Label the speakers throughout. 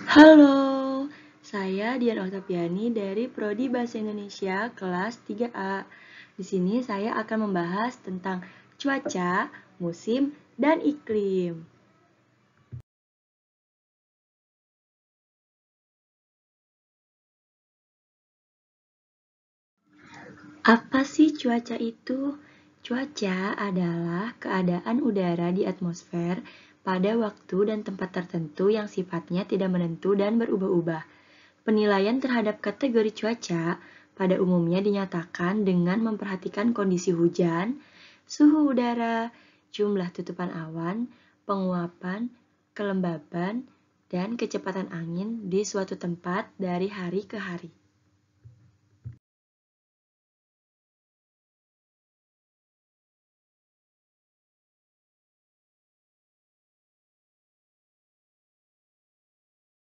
Speaker 1: Halo, saya Dian Oktaviani dari Prodi Bahasa Indonesia kelas 3A. Di sini saya akan membahas tentang cuaca, musim, dan iklim. Apa sih cuaca itu? Cuaca adalah keadaan udara di atmosfer pada waktu dan tempat tertentu yang sifatnya tidak menentu dan berubah-ubah. Penilaian terhadap kategori cuaca pada umumnya dinyatakan dengan memperhatikan kondisi hujan, suhu udara, jumlah tutupan awan, penguapan, kelembaban, dan kecepatan angin di suatu tempat dari hari ke hari.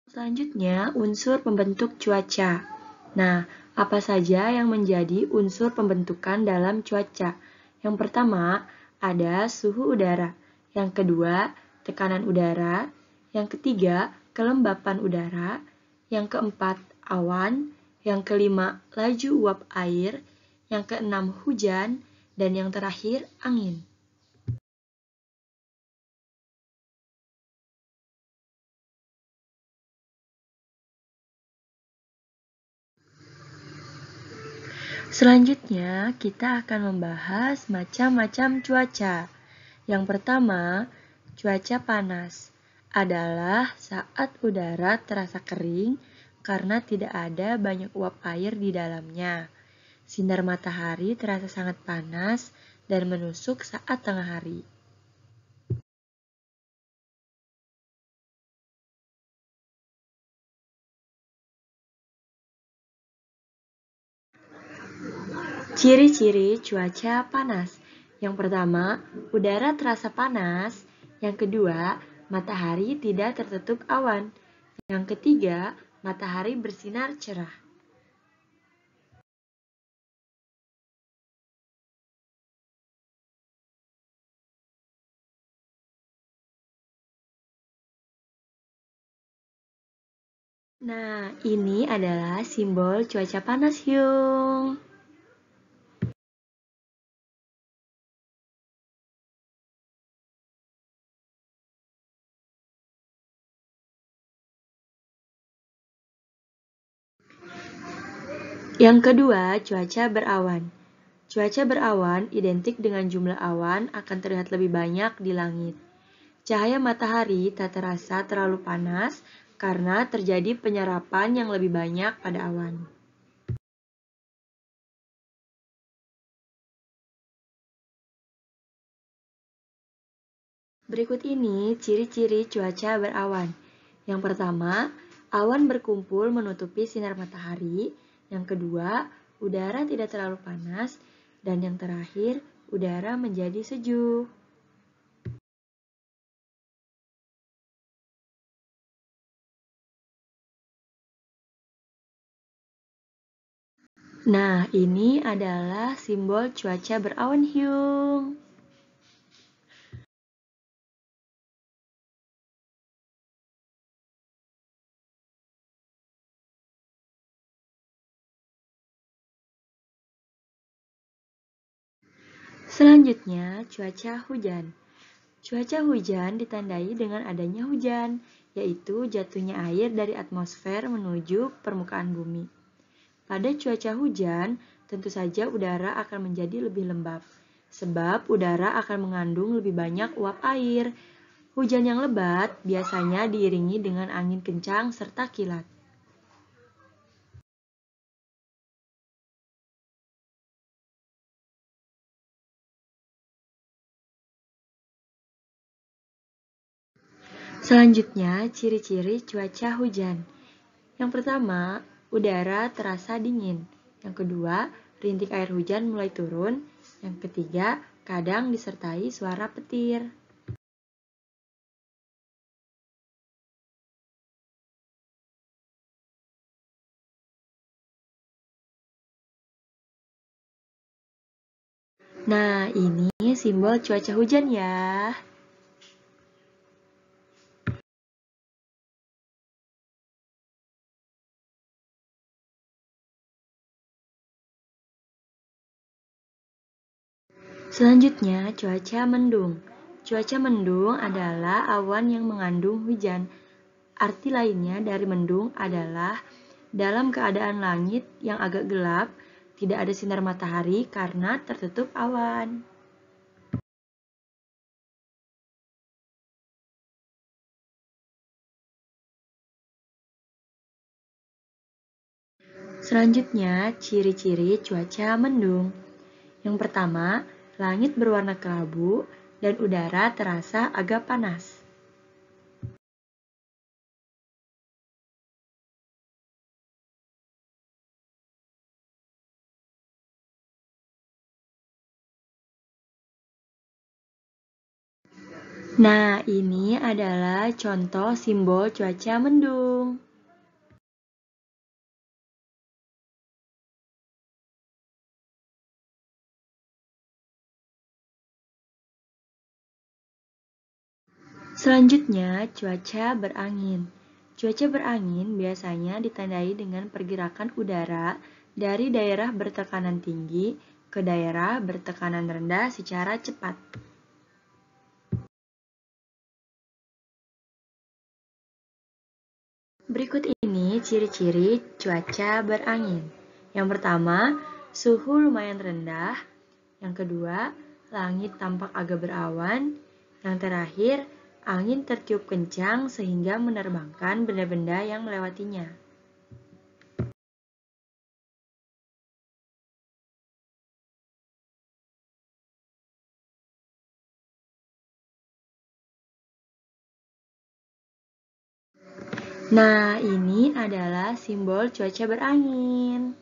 Speaker 1: Selanjutnya, unsur pembentuk cuaca. Nah, apa saja yang menjadi unsur pembentukan dalam cuaca? Yang pertama, ada suhu udara. Yang kedua, tekanan udara. Yang ketiga, kelembapan udara. Yang keempat, awan. Yang kelima, laju uap air. Yang keenam, hujan. Dan yang terakhir, angin. Selanjutnya, kita akan membahas macam-macam cuaca. Yang pertama, cuaca panas adalah saat udara terasa kering karena tidak ada banyak uap air di dalamnya. Sinar matahari terasa sangat panas dan menusuk saat tengah hari. Ciri-ciri cuaca panas. Yang pertama, udara terasa panas. Yang kedua, matahari tidak tertutup awan. Yang ketiga, matahari bersinar cerah. Nah, ini adalah simbol cuaca panas, Hyung. Yang kedua, cuaca berawan. Cuaca berawan identik dengan jumlah awan akan terlihat lebih banyak di langit. Cahaya matahari tak terasa terlalu panas karena terjadi penyerapan yang lebih banyak pada awan. Berikut ini ciri-ciri cuaca berawan. Yang pertama, awan berkumpul menutupi sinar matahari. Yang kedua, udara tidak terlalu panas. Dan yang terakhir, udara menjadi sejuk. Nah, ini adalah simbol cuaca berawan, Hyung. Selanjutnya, cuaca hujan. Cuaca hujan ditandai dengan adanya hujan, yaitu jatuhnya air dari atmosfer menuju permukaan bumi. Pada cuaca hujan, tentu saja udara akan menjadi lebih lembab, sebab udara akan mengandung lebih banyak uap air. Hujan yang lebat biasanya diiringi dengan angin kencang serta kilat. Selanjutnya, ciri-ciri cuaca hujan. Yang pertama, udara terasa dingin. Yang kedua, rintik air hujan mulai turun. Yang ketiga, kadang disertai suara petir. Nah, ini simbol cuaca hujan ya. Selanjutnya, cuaca mendung. Cuaca mendung adalah awan yang mengandung hujan. Arti lainnya dari mendung adalah dalam keadaan langit yang agak gelap, tidak ada sinar matahari karena tertutup awan. Selanjutnya, ciri-ciri cuaca mendung. Yang pertama, langit berwarna kelabu dan udara terasa agak panas. Nah, ini adalah contoh simbol cuaca mendung. Selanjutnya, cuaca berangin. Cuaca berangin biasanya ditandai dengan pergerakan udara dari daerah bertekanan tinggi ke daerah bertekanan rendah secara cepat. Berikut ini ciri-ciri cuaca berangin. Yang pertama, suhu lumayan rendah. Yang kedua, langit tampak agak berawan. Yang terakhir, angin tertiup kencang sehingga menerbangkan benda-benda yang melewatinya. Nah, ini adalah simbol cuaca berangin.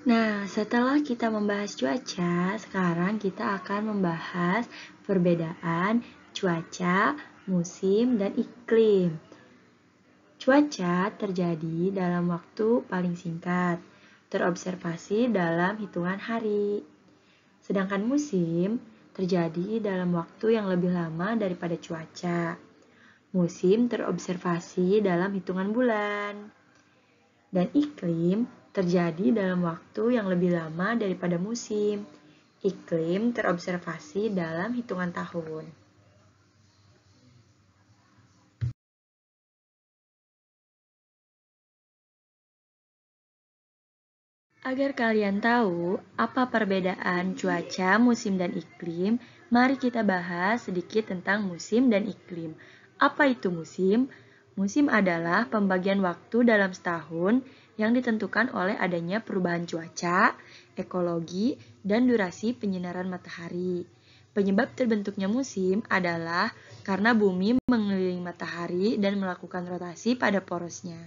Speaker 1: Nah, setelah kita membahas cuaca, sekarang kita akan membahas perbedaan cuaca, musim, dan iklim. Cuaca terjadi dalam waktu paling singkat, terobservasi dalam hitungan hari. Sedangkan musim terjadi dalam waktu yang lebih lama daripada cuaca. Musim terobservasi dalam hitungan bulan. Dan iklim terjadi dalam waktu yang lebih lama daripada musim. Iklim terobservasi dalam hitungan tahun. Agar kalian tahu apa perbedaan cuaca, musim, dan iklim, mari kita bahas sedikit tentang musim dan iklim. Apa itu musim? Musim adalah pembagian waktu dalam setahun yang ditentukan oleh adanya perubahan cuaca, ekologi, dan durasi penyinaran matahari. Penyebab terbentuknya musim adalah karena bumi mengelilingi matahari dan melakukan rotasi pada porosnya.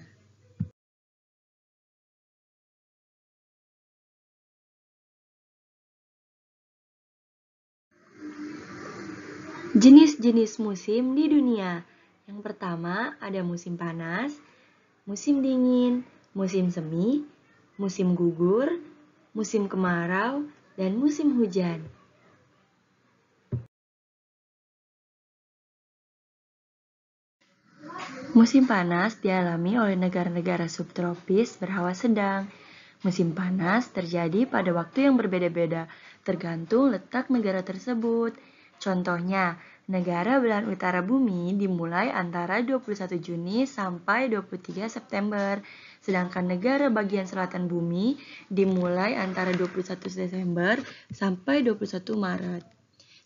Speaker 1: Jenis-jenis musim di dunia. Yang pertama ada musim panas, musim dingin, musim semi, musim gugur, musim kemarau, dan musim hujan. Musim panas dialami oleh negara-negara subtropis berhawa sedang. Musim panas terjadi pada waktu yang berbeda-beda, tergantung letak negara tersebut. Contohnya, negara belahan utara bumi dimulai antara 21 Juni sampai 23 September, sedangkan negara bagian selatan bumi dimulai antara 21 Desember sampai 21 Maret.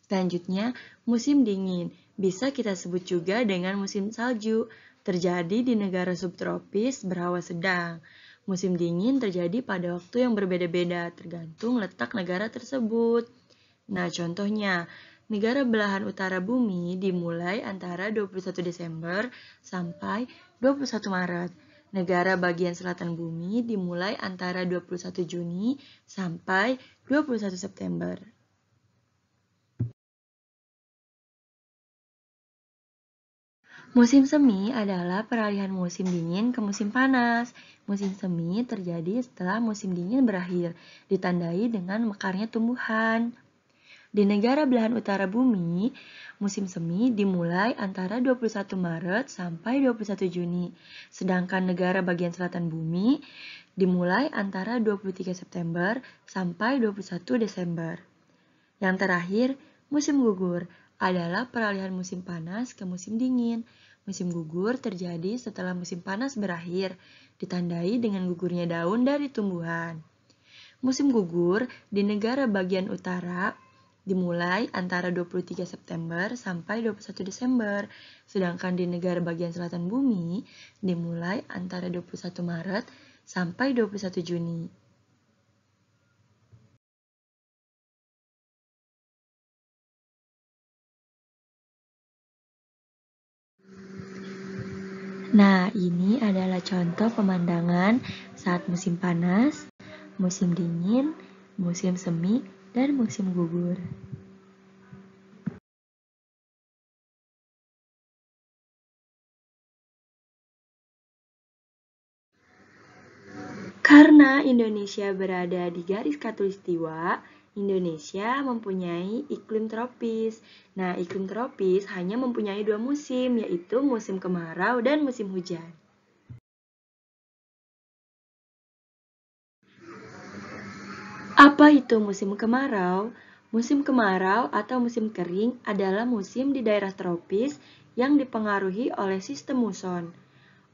Speaker 1: Selanjutnya, musim dingin. Bisa kita sebut juga dengan musim salju, terjadi di negara subtropis berhawa sedang. Musim dingin terjadi pada waktu yang berbeda-beda, tergantung letak negara tersebut. Nah, contohnya, negara belahan utara bumi dimulai antara 21 Desember sampai 21 Maret. Negara bagian selatan bumi dimulai antara 21 Juni sampai 21 September. Musim semi adalah peralihan musim dingin ke musim panas. Musim semi terjadi setelah musim dingin berakhir, ditandai dengan mekarnya tumbuhan. Di negara belahan utara bumi, musim semi dimulai antara 21 Maret sampai 21 Juni, sedangkan negara bagian selatan bumi dimulai antara 23 September sampai 21 Desember. Yang terakhir, musim gugur adalah peralihan musim panas ke musim dingin. Musim gugur terjadi setelah musim panas berakhir, ditandai dengan gugurnya daun dari tumbuhan. Musim gugur di negara bagian utara dimulai antara 23 September sampai 21 Desember, sedangkan di negara bagian selatan bumi dimulai antara 21 Maret sampai 21 Juni. Nah, ini adalah contoh pemandangan saat musim panas, musim dingin, musim semi, dan musim gugur. Karena Indonesia berada di garis khatulistiwa, Indonesia mempunyai iklim tropis. Nah, iklim tropis hanya mempunyai dua musim, yaitu musim kemarau dan musim hujan. Apa itu musim kemarau? Musim kemarau atau musim kering adalah musim di daerah tropis yang dipengaruhi oleh sistem muson.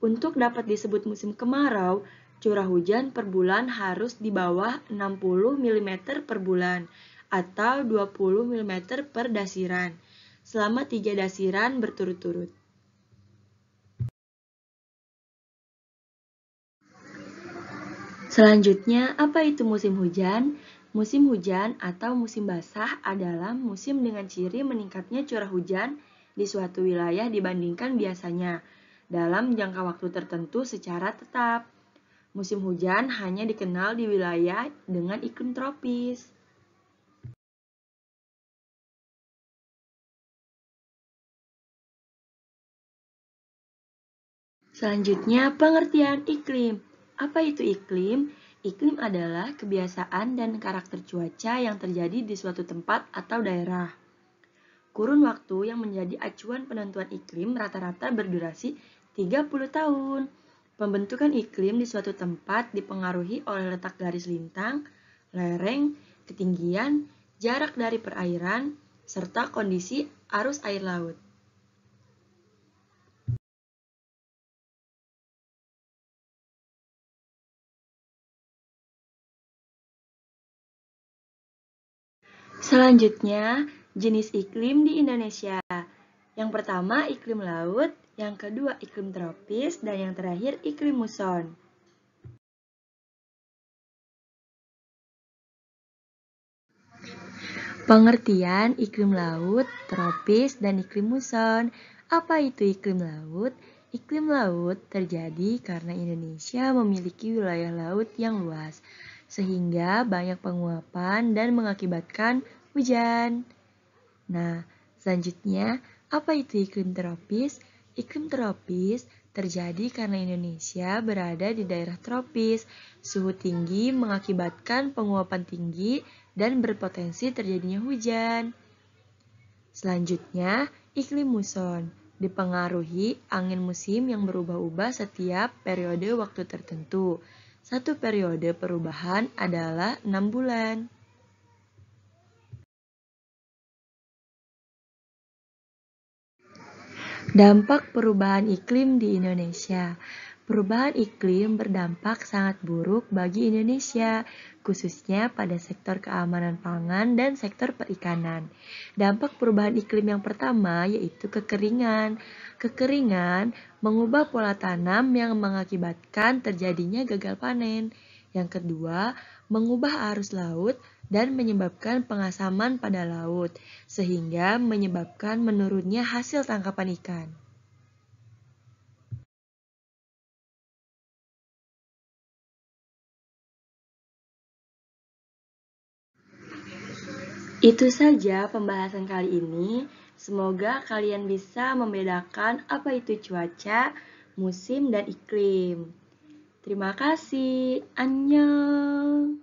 Speaker 1: Untuk dapat disebut musim kemarau, curah hujan per bulan harus di bawah 60 mm per bulan atau 20 mm per dasiran selama 3 dasiran berturut-turut. Selanjutnya, apa itu musim hujan? Musim hujan atau musim basah adalah musim dengan ciri meningkatnya curah hujan di suatu wilayah dibandingkan biasanya dalam jangka waktu tertentu secara tetap. Musim hujan hanya dikenal di wilayah dengan iklim tropis. Selanjutnya, pengertian iklim. Apa itu iklim? Iklim adalah kebiasaan dan karakter cuaca yang terjadi di suatu tempat atau daerah. Kurun waktu yang menjadi acuan penentuan iklim rata-rata berdurasi 30 tahun. Pembentukan iklim di suatu tempat dipengaruhi oleh letak garis lintang, lereng, ketinggian, jarak dari perairan, serta kondisi arus air laut. Selanjutnya, jenis iklim di Indonesia. Yang pertama, iklim laut, yang kedua, iklim tropis, dan yang terakhir, iklim muson. Pengertian iklim laut, tropis, dan iklim muson. Apa itu iklim laut? Iklim laut terjadi karena Indonesia memiliki wilayah laut yang luas, sehingga banyak penguapan dan mengakibatkan hujan. Nah, selanjutnya, apa itu iklim tropis? Iklim tropis terjadi karena Indonesia berada di daerah tropis. Suhu tinggi mengakibatkan penguapan tinggi dan berpotensi terjadinya hujan. Selanjutnya, iklim muson dipengaruhi angin musim yang berubah-ubah setiap periode waktu tertentu. Satu periode perubahan adalah 6 bulan. Dampak perubahan iklim di Indonesia. Perubahan iklim berdampak sangat buruk bagi Indonesia, khususnya pada sektor keamanan pangan dan sektor perikanan. Dampak perubahan iklim yang pertama yaitu kekeringan. Kekeringan mengubah pola tanam yang mengakibatkan terjadinya gagal panen. Yang kedua, mengubah arus laut dan menyebabkan pengasaman pada laut, sehingga menyebabkan menurunnya hasil tangkapan ikan. Itu saja pembahasan kali ini. Semoga kalian bisa membedakan apa itu cuaca, musim, dan iklim. Terima kasih. Annyeong.